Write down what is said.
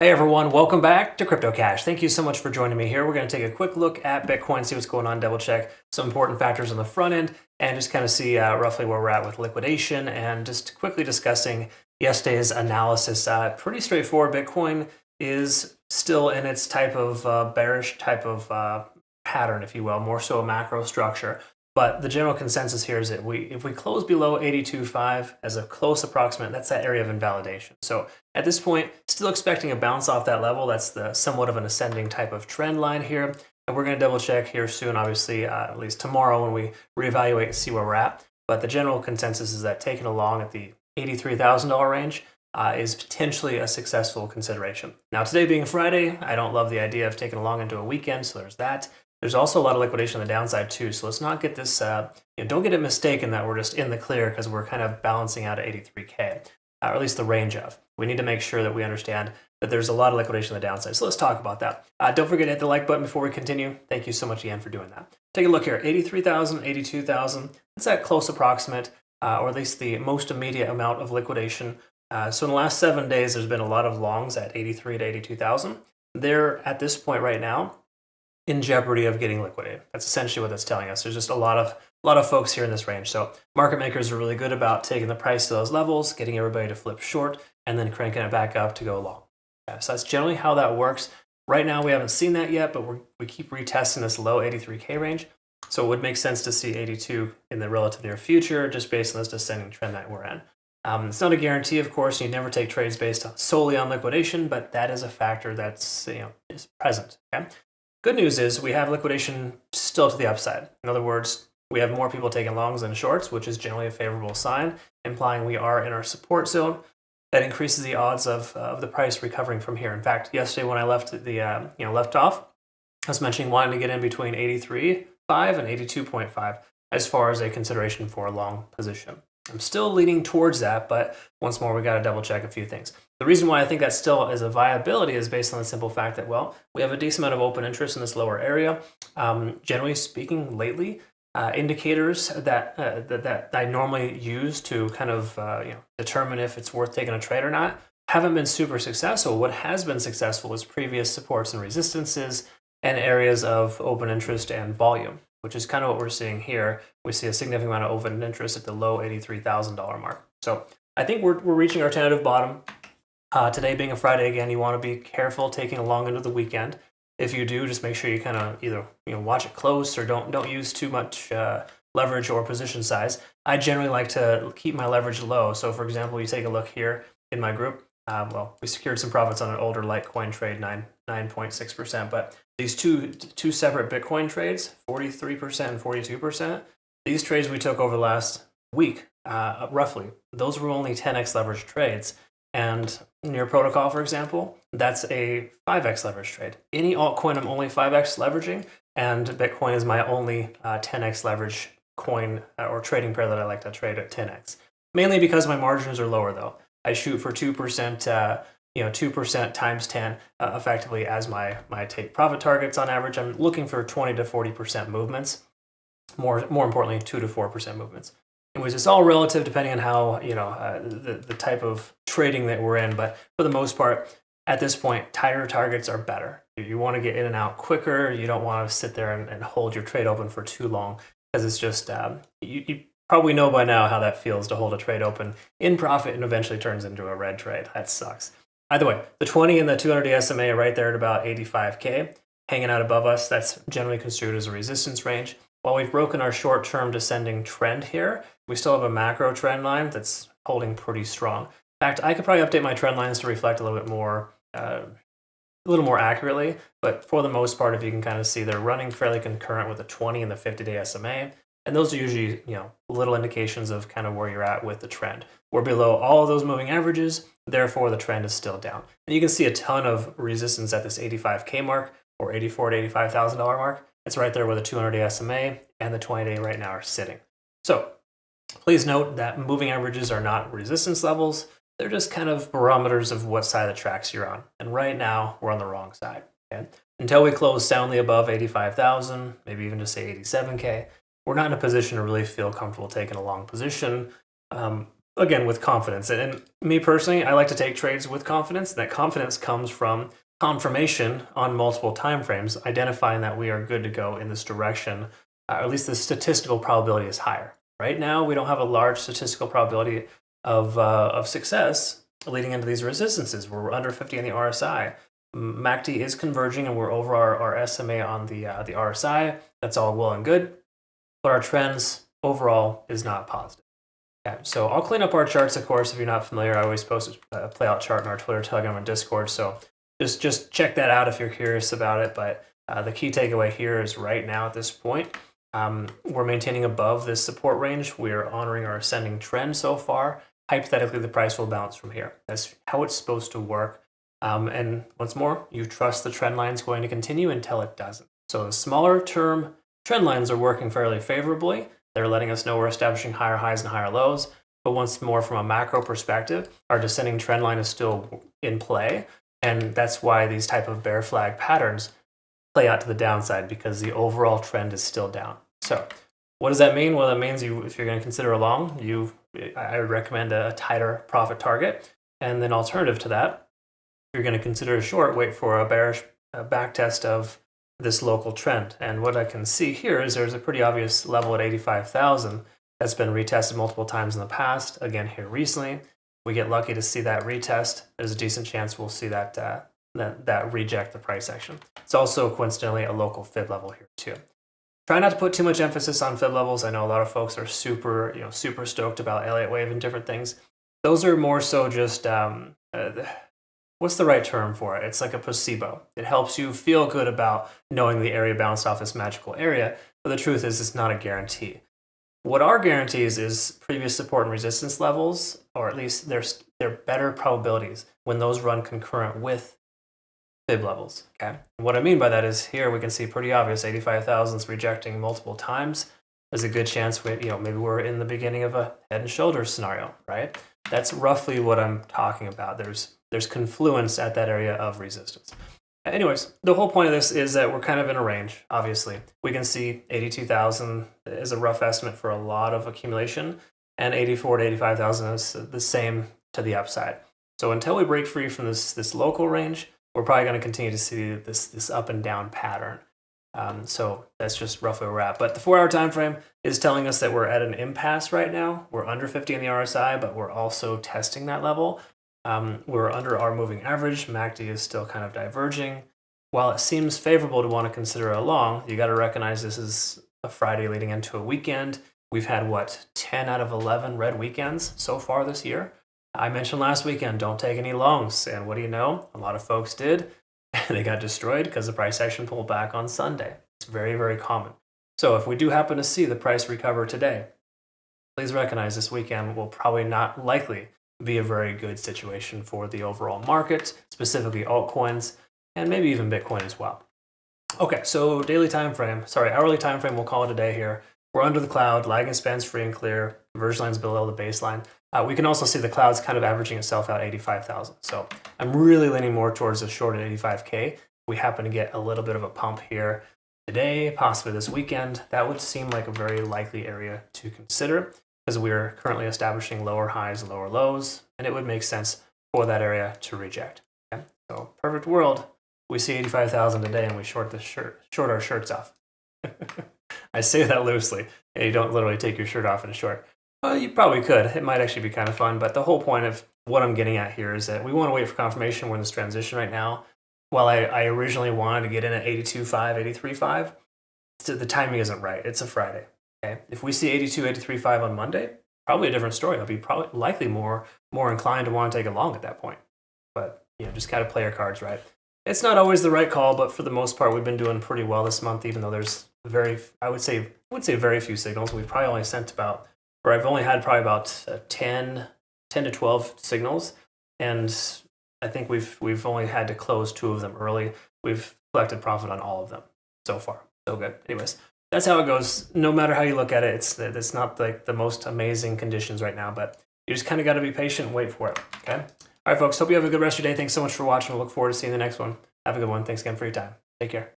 Hey everyone, welcome back to Crypto Cash. Thank you so much for joining me here. We're going to take a quick look at Bitcoin, see what's going on, double check some important factors on the front end, and just kind of see roughly where we're at with liquidation, and just quickly discussing yesterday's analysis. Pretty straightforward. Bitcoin is still in its type of bearish type of pattern, if you will, more so a macro structure. But the general consensus here is that if we close below 82.5 as a close approximate, that's that area of invalidation. So at this point, still expecting a bounce off that level. That's the somewhat of an ascending type of trend line here. And we're going to double check here soon, obviously, at least tomorrow when we reevaluate and see where we're at. But the general consensus is that taking along at the $83,000 range is potentially a successful consideration. Now, today being Friday, I don't love the idea of taking along into a weekend, so there's that. There's also a lot of liquidation on the downside too, so let's not get this, don't get it mistaken that we're just in the clear because we're kind of balancing out at 83K, or at least the range of. We need to make sure that we understand that there's a lot of liquidation on the downside, so let's talk about that. Don't forget to hit the like button before we continue. Thank you so much again for doing that. Take a look here, 83,000, 82,000, it's that close approximate, or at least the most immediate amount of liquidation. So in the last 7 days, there's been a lot of longs at 83 to 82,000. They're at this point right now in jeopardy of getting liquidated. That's essentially what that's telling us. There's just a lot of folks here in this range. So market makers are really good about taking the price to those levels, getting everybody to flip short, and then cranking it back up to go long. Okay, so that's generally how that works. Right now, we haven't seen that yet, but we keep retesting this low 83K range. So it would make sense to see 82 in the relative near future, just based on this descending trend that we're in. It's not a guarantee, of course. You never take trades based solely on liquidation, but that is a factor that's is present. Okay. Good news is we have liquidation still to the upside. In other words, we have more people taking longs than shorts, which is generally a favorable sign, implying we are in our support zone. That increases the odds of the price recovering from here. In fact, yesterday when I left left off, I was mentioning wanting to get in between 83.5 and 82.5 as far as a consideration for a long position. I'm still leaning towards that, but once more, we got to double check a few things. The reason why I think that still is a viability is based on the simple fact that, well, we have a decent amount of open interest in this lower area. Generally speaking, lately, indicators that I normally use to kind of determine if it's worth taking a trade or not haven't been super successful. What has been successful is previous supports and resistances and areas of open interest and volume, which is kind of what we're seeing here. We see a significant amount of open interest at the low $83,000 mark. So I think we're reaching our tentative bottom. Today being a Friday, again, you want to be careful taking along into the weekend. If you do, just make sure you kind of either watch it close or don't use too much leverage or position size. I generally like to keep my leverage low. So for example, you take a look here in my group. We secured some profits on an older Litecoin trade, 9.6%, but these two separate Bitcoin trades, 43% and 42%, these trades we took over the last week, roughly, those were only 10x leverage trades. And near protocol, for example, that's a 5x leverage trade. Any altcoin I'm only 5x leveraging, and Bitcoin is my only 10x leverage coin or trading pair that I like to trade at 10x. Mainly because my margins are lower though. I shoot for 2%, 2% times 10 effectively as my take profit targets on average. I'm looking for 20 to 40% movements. More importantly, 2 to 4% movements. Anyways, it's all relative depending on how, the type of trading that we're in. But for the most part, at this point, tighter targets are better. You want to get in and out quicker. You don't want to sit there and hold your trade open for too long because it's just, you probably know by now how that feels to hold a trade open in profit and eventually turns into a red trade. That sucks. Either way, the 20 and the 200 SMA are right there at about 85K, hanging out above us. That's generally construed as a resistance range. While we've broken our short-term descending trend here, we still have a macro trend line that's holding pretty strong. In fact, I could probably update my trend lines to reflect a little bit more, accurately. But for the most part, if you can kind of see, they're running fairly concurrent with the 20 and the 50-day SMA. And those are usually, little indications of kind of where you're at with the trend. We're below all of those moving averages, therefore the trend is still down. And you can see a ton of resistance at this 85K mark or $84,000 to $85,000 mark. It's right there where the 200-day SMA and the 20-day right now are sitting. So please note that moving averages are not resistance levels. They're just kind of barometers of what side of the tracks you're on. And right now, we're on the wrong side. Okay? Until we close soundly above 85,000, maybe even just say 87K, we're not in a position to really feel comfortable taking a long position. again, with confidence. And me personally, I like to take trades with confidence. That confidence comes from confirmation on multiple time frames, identifying that we are good to go in this direction, or at least the statistical probability is higher. Right now, we don't have a large statistical probability of success leading into these resistances. We're under 50 on the RSI. MACD is converging, and we're over our SMA on the RSI. That's all well and good, but our trends overall is not positive. Okay, so I'll clean up our charts, of course. If you're not familiar, I always post a playout chart in our Twitter, Telegram, and Discord. So just check that out if you're curious about it. But the key takeaway here is right now at this point, we're maintaining above this support range. We're honoring our ascending trend so far. Hypothetically, the price will bounce from here. That's how it's supposed to work. And once more, you trust the trend line is going to continue until it doesn't. So the smaller term trend lines are working fairly favorably. They're letting us know we're establishing higher highs and higher lows. But once more, from a macro perspective, our descending trend line is still in play. And that's why these type of bear flag patterns play out to the downside, because the overall trend is still down. So what does that mean? Well, that means if you're going to consider a long, I would recommend a tighter profit target. And then alternative to that, if you're going to consider a short, wait for a bearish back test of this local trend. And what I can see here is there's a pretty obvious level at 85,000 that's been retested multiple times in the past. Again, here recently, we get lucky to see that retest. There's a decent chance we'll see that reject the price action. It's also coincidentally a local fib level here too. Try not to put too much emphasis on fib levels. I know a lot of folks are super stoked about Elliott wave and different things. Those are more so just what's the right term for it? It's like a placebo. It helps you feel good about knowing the area bounced off this magical area, but the truth is it's not a guarantee. What are guarantees is previous support and resistance levels, or at least they're better probabilities when those run concurrent with fib levels. Okay. And what I mean by that is here we can see pretty obvious 85,000 is rejecting multiple times. There's a good chance maybe we're in the beginning of a head and shoulders scenario, right? That's roughly what I'm talking about. There's confluence at that area of resistance. Anyways, the whole point of this is that we're kind of in a range, obviously. We can see 82,000 is a rough estimate for a lot of accumulation, and 84 to 85,000 is the same to the upside. So until we break free from this local range, we're probably going to continue to see this up and down pattern. So that's just roughly where we're at. But the 4-hour time frame is telling us that we're at an impasse right now. We're under 50 on the RSI, but we're also testing that level. We're under our moving average. MACD is still kind of diverging. While it seems favorable to want to consider a long, you got to recognize this is a Friday leading into a weekend. We've had, 10 out of 11 red weekends so far this year. I mentioned last weekend, don't take any longs. And what do you know? A lot of folks did. They got destroyed because the price action pulled back on Sunday. It's very, very common. So if we do happen to see the price recover today, please recognize this weekend will probably not likely be a very good situation for the overall market, specifically altcoins, and maybe even Bitcoin as well. Okay, so hourly time frame, we'll call it a day here. We're under the cloud, lagging spans free and clear, conversion lines below the baseline. We can also see the clouds kind of averaging itself out 85,000. So I'm really leaning more towards a short at 85K. We happen to get a little bit of a pump here today, possibly this weekend. That would seem like a very likely area to consider, because we're currently establishing lower highs and lower lows, and it would make sense for that area to reject. Okay? So perfect world, we see 85,000 today and we short our shirts off. I say that loosely. You don't literally take your shirt off in a short. Well, you probably could. It might actually be kind of fun, but the whole point of what I'm getting at here is that we want to wait for confirmation. We're in this transition right now. While I originally wanted to get in at 82.5, 83.5, the timing isn't right. It's a Friday. Okay? If we see 82, 83.5 on Monday, probably a different story. I'll be likely more inclined to want to take a long at that point. But just kind of play your cards right. It's not always the right call, but for the most part, we've been doing pretty well this month, even though there's I would say very few signals. We've probably only sent I've only had probably about 10 to 12 signals, and I think we've only had to close 2 of them early. We've collected profit on all of them so far. So good. Anyways, that's how it goes. No matter how you look at it, it's not like the most amazing conditions right now, but you just kind of got to be patient and wait for it. Okay. All right, folks. Hope you have a good rest of your day. Thanks so much for watching. We'll look forward to seeing the next one. Have a good one. Thanks again for your time. Take care.